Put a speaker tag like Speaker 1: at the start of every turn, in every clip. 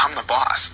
Speaker 1: I'm the boss.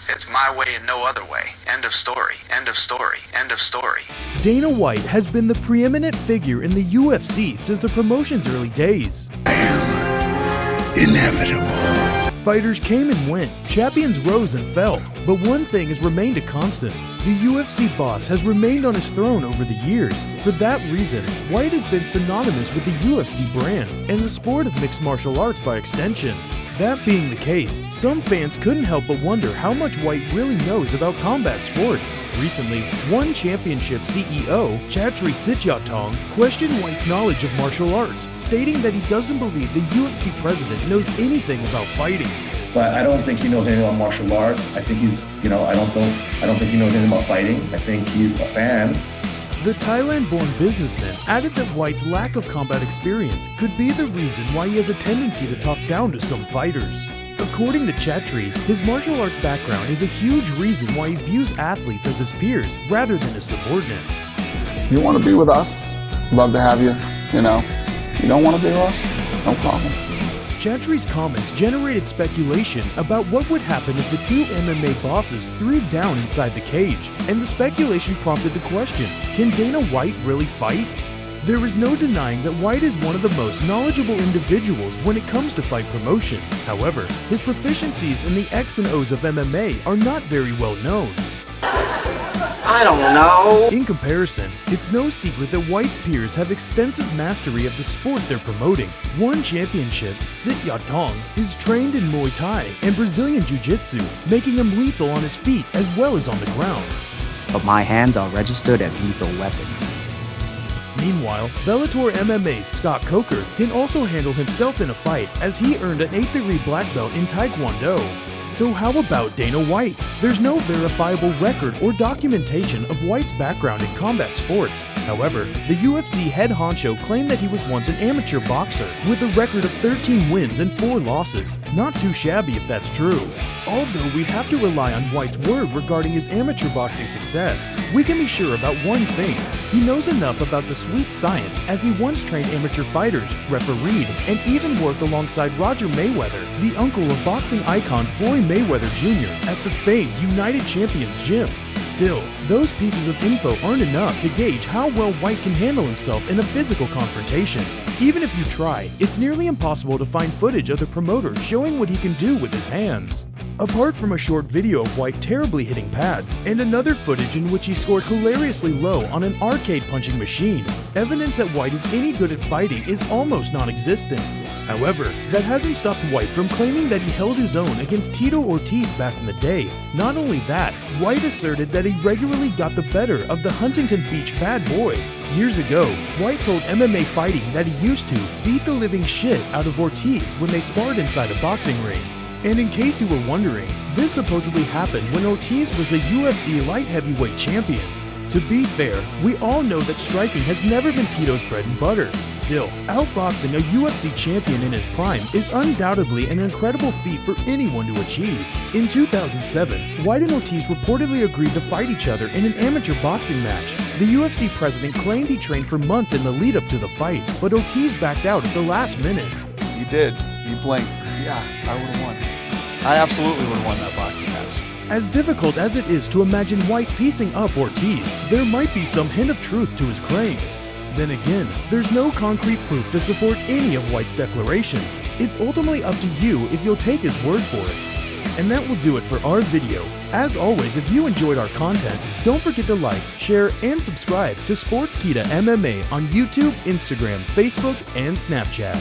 Speaker 1: It's my way and no other way. End of story. End of story. End of story.
Speaker 2: Dana White has been the preeminent figure in the UFC since the promotion's early days.
Speaker 3: I am inevitable.
Speaker 2: Fighters came and went, champions rose and fell, but one thing has remained a constant. The UFC boss has remained on his throne over the years. For that reason, White has been synonymous with the UFC brand and the sport of mixed martial arts by extension. That being the case, some fans couldn't help but wonder how much White really knows about combat sports. Recently, One Championship CEO, Chatri Sityodtong, questioned White's knowledge of martial arts, stating that he doesn't believe the UFC president knows anything about fighting.
Speaker 4: But I don't think he knows anything about martial arts. I think he's, I don't think he knows anything about fighting. I think he's a fan.
Speaker 2: The Thailand-born businessman added that White's lack of combat experience could be the reason why he has a tendency to talk down to some fighters. According to Chatri, his martial arts background is a huge reason why he views athletes as his peers rather than his subordinates.
Speaker 5: You want to be with us? Love to have you, You don't want to be with us? No problem.
Speaker 2: Chatri's comments generated speculation about what would happen if the two MMA bosses threw down inside the cage, and the speculation prompted the question, can Dana White really fight? There is no denying that White is one of the most knowledgeable individuals when it comes to fight promotion. However, his proficiencies in the X and O's of MMA are not very well known.
Speaker 6: I don't know.
Speaker 2: In comparison, it's no secret that White's peers have extensive mastery of the sport they're promoting. One Championship, Sityodtong, is trained in Muay Thai and Brazilian Jiu-Jitsu, making him lethal on his feet as well as on the ground.
Speaker 6: But my hands are registered as lethal weapons.
Speaker 2: Meanwhile, Bellator MMA's Scott Coker can also handle himself in a fight as he earned an 8th-degree black belt in Taekwondo. So how about Dana White? There's no verifiable record or documentation of White's background in combat sports. However, the UFC head honcho claimed that he was once an amateur boxer with a record of 13 wins and 4 losses. Not too shabby if that's true. Although we have to rely on White's word regarding his amateur boxing success, we can be sure about one thing. He knows enough about the sweet science as he once trained amateur fighters, refereed, and even worked alongside Roger Mayweather, the uncle of boxing icon Floyd Mayweather Jr. at the famed United Champions Gym. Still, those pieces of info aren't enough to gauge how well White can handle himself in a physical confrontation. Even if you try, it's nearly impossible to find footage of the promoter showing what he can do with his hands. Apart from a short video of White terribly hitting pads, and another footage in which he scored hilariously low on an arcade punching machine, evidence that White is any good at fighting is almost non-existent. However, that hasn't stopped White from claiming that he held his own against Tito Ortiz back in the day. Not only that, White asserted that he regularly got the better of the Huntington Beach bad boy. Years ago, White told MMA Fighting that he used to beat the living shit out of Ortiz when they sparred inside a boxing ring. And in case you were wondering, this supposedly happened when Ortiz was the UFC light heavyweight champion. To be fair, we all know that striking has never been Tito's bread and butter. Still, outboxing a UFC champion in his prime is undoubtedly an incredible feat for anyone to achieve. In 2007, White and Ortiz reportedly agreed to fight each other in an amateur boxing match. The UFC president claimed he trained for months in the lead-up to the fight, but Ortiz backed out at the last minute.
Speaker 5: You did. You blinked. Yeah, I would have won. I absolutely would have won that boxing match.
Speaker 2: As difficult as it is to imagine White piecing up Ortiz, there might be some hint of truth to his claims. Then again, there's no concrete proof to support any of White's declarations. It's ultimately up to you if you'll take his word for it. And that will do it for our video. As always, if you enjoyed our content, don't forget to like, share, and subscribe to SportskeedaMMA on YouTube, Instagram, Facebook, and Snapchat.